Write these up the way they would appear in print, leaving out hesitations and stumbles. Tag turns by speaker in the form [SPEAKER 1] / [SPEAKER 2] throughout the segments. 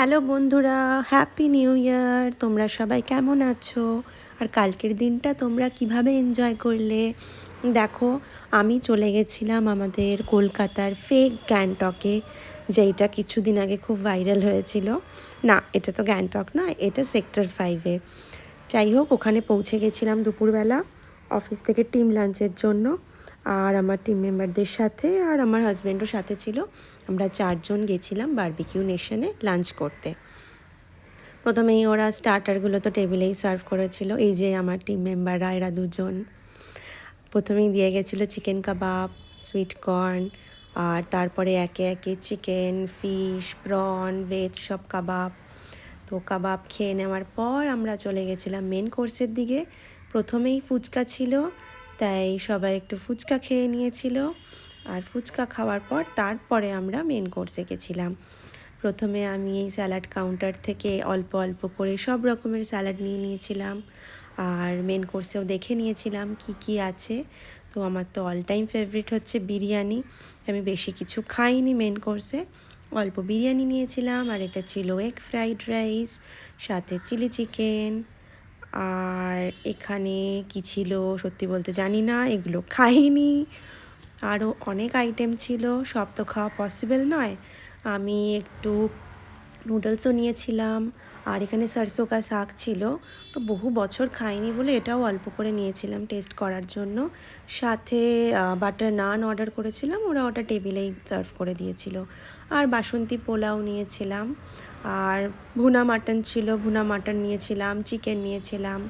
[SPEAKER 1] Hello বন্ধুরা, happy new year. তোমরা সবাই কেমন আছো? আর কালকের দিনটা তোমরা কিভাবে এনজয় করলে? দেখো, আমি চলে গেছিলাম আমাদের কলকাতার ফেক গ্যাংটকে, যেইটা কিছুদিন আগে খুব ভাইরাল হয়েছিল। না, এটা তো গ্যাংটক না, এটা সেক্টর 5-এ। যাই হোক, ওখানে পৌঁছে গেছিলাম দুপুরবেলা অফিস থেকে টিম লাঞ্চের জন্য। আর আমার টিম মেম্বারদের সাথে আর আমার হাজব্যান্ডও সাথে ছিল। আমরা 4জন গেছিলাম বারবিকিউ নেশনে লাঞ্চ করতে। প্রথমেই ওরা স্টার্টারগুলো তো টেবিলেই সার্ভ করেছিল। এই যে আমার টিম মেম্বাররা, এরা দুজন। প্রথমেই দিয়ে গেছিলো চিকেন কাবাব, সুইট কর্ন, আর তারপরে একে একে চিকেন, ফিশ, প্রন, ভেজ সব কাবাব। তো কাবাব খেয়ে নেওয়ার পর আমরা চলে গেছিলাম মেন কোর্সের দিকে। প্রথমেই ফুচকা ছিল, তাই সবাই একটু ফুচকা খেয়ে নিয়েছিল। আর ফুচকা খাওয়ার পর তারপরে আমরা মেন কোর্সে গেছিলাম। প্রথমে আমি এই স্যালাড কাউন্টার থেকে অল্প অল্প করে সব রকমের স্যালাড নিয়ে নিয়েছিলাম। আর মেন কোর্সেও দেখে নিয়েছিলাম কি কি আছে। তো আমার তো অল টাইম ফেভারিট হচ্ছে বিরিয়ানি। আমি বেশি কিছু খাইনি মেন কোর্সে, অল্প বিরিয়ানি নিয়েছিলাম। আর এটা ছিল এগ ফ্রাইড রাইস, সাথে চিলি চিকেন। আর এখানে কি ছিল সত্যি বলতে জানি না, এগুলো খাইনি। আরও অনেক আইটেম ছিল, সব তো খাওয়া পসিবল নয়। আমি একটু নুডলসও নিয়েছিলাম। আর এখানে সরষে কা শাক ছিল, তো বহু বছর খাইনি বলে এটাও অল্প করে নিয়েছিলাম টেস্ট করার জন্য। সাথে বাটার নান অর্ডার করেছিলাম, ওরা ওটা টেবিলেই সার্ভ করে দিয়েছিল। আর বাসন্তী পোলাও নিয়েছিলাম। আর ভুনা মাটন ছিল, ভুনা মাটন নিয়েছিলাম, চিকেন নিয়েছিলাম।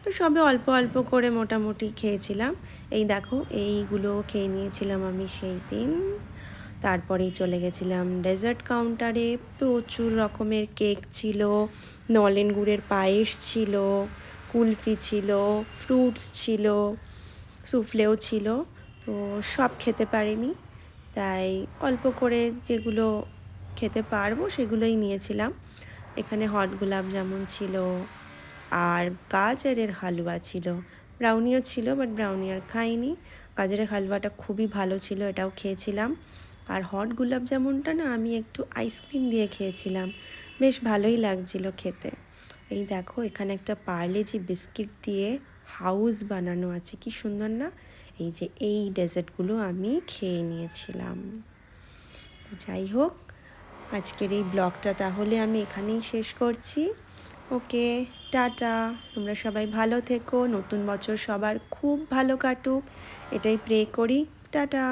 [SPEAKER 1] তো সবে অল্প অল্প করে মোটামুটি খেয়েছিলাম। এই দেখো, এইগুলো খেয়ে নিয়েছিলাম আমি সেই দিন। তারপরেই চলে গেছিলাম ডেজার্ট কাউন্টারে। প্রচুর রকমের কেক ছিল, নলেন গুড়ের পায়েস ছিল, কুলফি ছিল, ফ্রুটস ছিল, সুফলেও ছিল। তো সব খেতে পারিনি, তাই অল্প করে যেগুলো খেতে পারবো সেগুলোই নিয়েছিলাম। এখানে হট গোলাপ জামুন ছিল, আর গাজরের হালুয়া ছিল। ব্রাউনিও ছিল, বাট ব্রাউনি আর খাইনি। গাজরের হালুয়াটা খুবই ভালো ছিল, এটাও খেয়েছিলাম। আর হট গোলাপ জামুনটা না আমি একটু আইসক্রিম দিয়ে খেয়েছিলাম, বেশ ভালোই লাগছিল খেতে। এই দেখো, এখানে একটা পার্লেজি বিস্কিট দিয়ে হাউস বানানো আছে, কি সুন্দর না? এই যে এই ডেজার্টগুলো আমি খেয়ে নিয়েছিলাম। যাই হোক, আজকের এই ব্লগটা তাহলে আমি এখানেই শেষ করছি। ওকে, টাটা। তোমরা সবাই ভালো থেকো, নতুন বছর সবার খুব ভালো কাটুক, এটাই প্রে করি। টাটা।